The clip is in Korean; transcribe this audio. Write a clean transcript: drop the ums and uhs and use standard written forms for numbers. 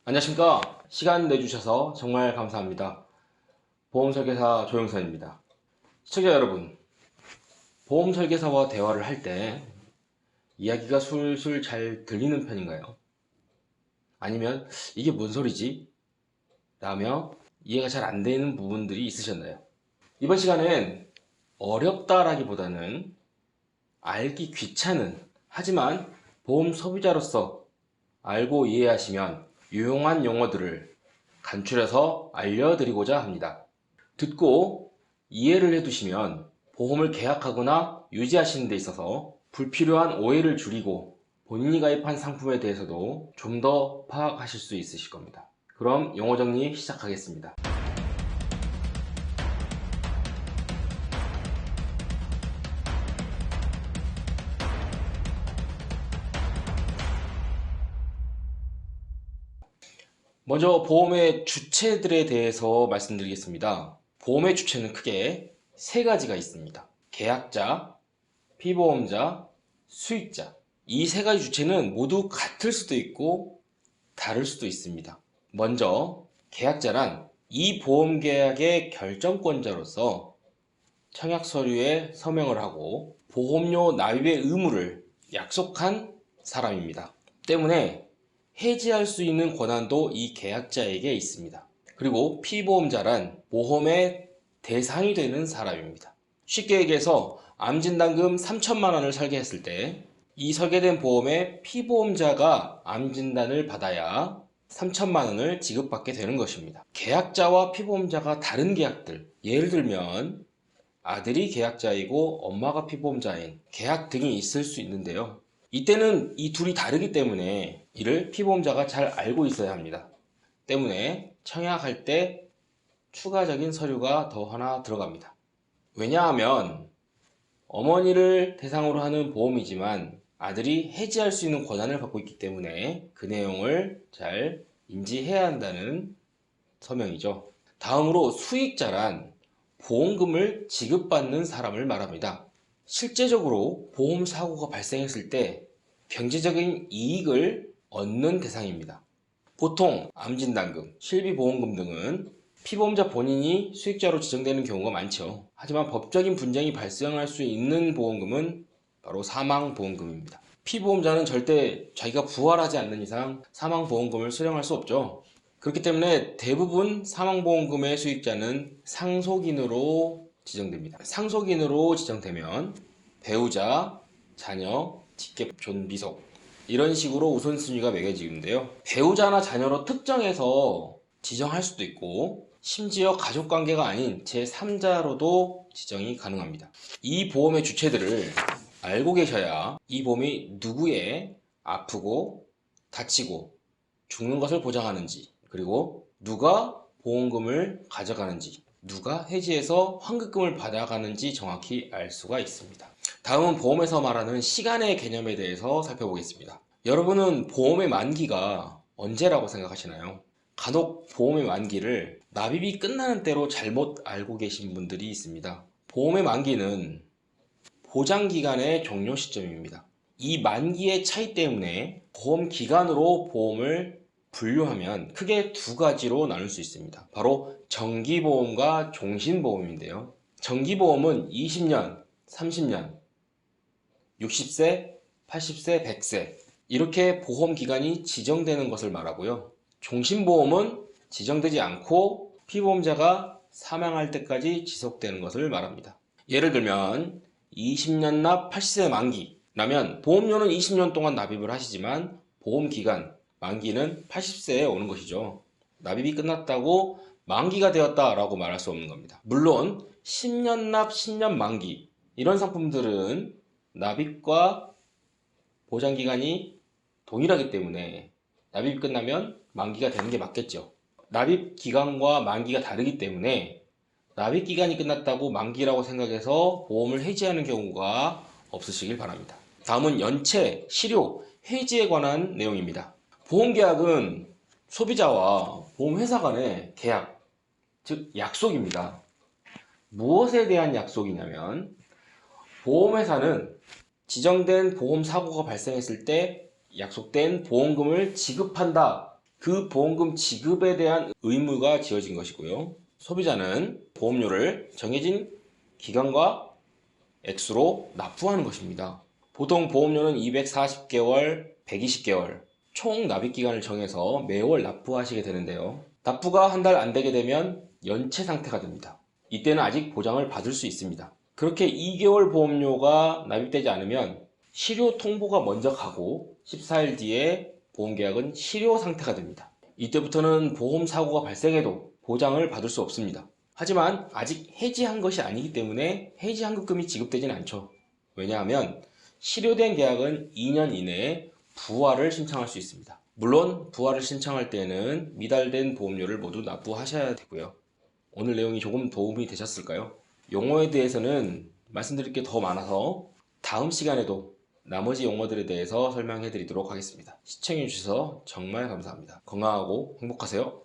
안녕하십니까. 시간 내주셔서 정말 감사합니다. 보험설계사 조영선입니다. 시청자 여러분, 보험설계사와 대화를 할 때 이야기가 술술 잘 들리는 편인가요? 아니면 이게 뭔 소리지? 라며 이해가 잘 안 되는 부분들이 있으셨나요? 이번 시간엔 어렵다라기보다는 알기 귀찮은, 하지만 보험 소비자로서 알고 이해하시면 유용한 용어들을 간추려서 알려드리고자 합니다. 듣고 이해를 해두시면 보험을 계약하거나 유지하시는 데 있어서 불필요한 오해를 줄이고 본인이 가입한 상품에 대해서도 좀 더 파악하실 수 있으실 겁니다. 그럼 용어 정리 시작하겠습니다. 먼저 보험의 주체들에 대해서 말씀드리겠습니다. 보험의 주체는 크게 세 가지가 있습니다. 계약자, 피보험자, 수익자. 이 세 가지 주체는 모두 같을 수도 있고 다를 수도 있습니다. 먼저 계약자란 이 보험 계약의 결정권자로서 청약 서류에 서명을 하고 보험료 납입의 의무를 약속한 사람입니다. 때문에 해지할 수 있는 권한도 이 계약자에게 있습니다. 그리고 피보험자란 보험의 대상이 되는 사람입니다. 쉽게 얘기해서 암진단금 3천만 원을 설계했을 때 이 설계된 보험의 피보험자가 암진단을 받아야 3천만 원을 지급받게 되는 것입니다. 계약자와 피보험자가 다른 계약들, 예를 들면 아들이 계약자이고 엄마가 피보험자인 계약 등이 있을 수 있는데요. 이때는 이 둘이 다르기 때문에 이를 피보험자가 잘 알고 있어야 합니다. 때문에 청약할 때 추가적인 서류가 더 하나 들어갑니다. 왜냐하면 어머니를 대상으로 하는 보험이지만 아들이 해지할 수 있는 권한을 갖고 있기 때문에 그 내용을 잘 인지해야 한다는 서명이죠. 다음으로 수익자란 보험금을 지급받는 사람을 말합니다. 실제적으로 보험 사고가 발생했을 때 경제적인 이익을 얻는 대상입니다. 보통 암진단금, 실비보험금 등은 피보험자 본인이 수익자로 지정되는 경우가 많죠. 하지만 법적인 분쟁이 발생할 수 있는 보험금은 바로 사망보험금입니다. 피보험자는 절대 자기가 부활하지 않는 이상 사망보험금을 수령할 수 없죠. 그렇기 때문에 대부분 사망보험금의 수익자는 상속인으로 지정됩니다. 상속인으로 지정되면 배우자, 자녀, 직계, 존비속 이런 식으로 우선순위가 매겨지는데요. 배우자나 자녀로 특정해서 지정할 수도 있고 심지어 가족관계가 아닌 제3자로도 지정이 가능합니다. 이 보험의 주체들을 알고 계셔야 이 보험이 누구의 아프고 다치고 죽는 것을 보장하는지, 그리고 누가 보험금을 가져가는지, 누가 해지해서 환급금을 받아가는지 정확히 알 수가 있습니다. 다음은 보험에서 말하는 시간의 개념에 대해서 살펴보겠습니다. 여러분은 보험의 만기가 언제라고 생각하시나요? 간혹 보험의 만기를 납입이 끝나는 때로 잘못 알고 계신 분들이 있습니다. 보험의 만기는 보장기간의 종료 시점입니다. 이 만기의 차이 때문에 보험 기간으로 보험을 분류하면 크게 두 가지로 나눌 수 있습니다. 바로 정기보험과 종신보험인데요. 정기보험은 20년, 30년, 60세, 80세, 100세 이렇게 보험기간이 지정되는 것을 말하고요. 종신보험은 지정되지 않고 피보험자가 사망할 때까지 지속되는 것을 말합니다. 예를 들면 20년 납 80세 만기라면 보험료는 20년 동안 납입을 하시지만 보험기간 만기는 80세에 오는 것이죠. 납입이 끝났다고 만기가 되었다라고 말할 수 없는 겁니다. 물론 10년 납 10년 만기 이런 상품들은 납입과 보장기간이 동일하기 때문에 납입이 끝나면 만기가 되는 게 맞겠죠. 납입 기간과 만기가 다르기 때문에 납입 기간이 끝났다고 만기라고 생각해서 보험을 해지하는 경우가 없으시길 바랍니다. 다음은 연체, 실효, 해지에 관한 내용입니다. 보험계약은 소비자와 보험회사 간의 계약, 즉 약속입니다. 무엇에 대한 약속이냐면 보험회사는 지정된 보험 사고가 발생했을 때 약속된 보험금을 지급한다 그 보험금 지급에 대한 의무가 지어진 것이고요. 소비자는 보험료를 정해진 기간과 액수로 납부하는 것입니다. 보통 보험료는 240개월, 120개월 총 납입 기간을 정해서 매월 납부하시게 되는데요. 납부가 한 달 안 되게 되면 연체 상태가 됩니다. 이때는 아직 보장을 받을 수 있습니다. 그렇게 2개월 보험료가 납입되지 않으면 실효 통보가 먼저 가고 14일 뒤에 보험계약은 실효 상태가 됩니다. 이때부터는 보험 사고가 발생해도 보장을 받을 수 없습니다. 하지만 아직 해지한 것이 아니기 때문에 해지 환급금이 지급되진 않죠. 왜냐하면 실효된 계약은 2년 이내에 부활을 신청할 수 있습니다. 물론 부활을 신청할 때는 미달된 보험료를 모두 납부하셔야 되고요. 오늘 내용이 조금 도움이 되셨을까요? 용어에 대해서는 말씀드릴 게 더 많아서 다음 시간에도 나머지 용어들에 대해서 설명해 드리도록 하겠습니다. 시청해 주셔서 정말 감사합니다. 건강하고 행복하세요.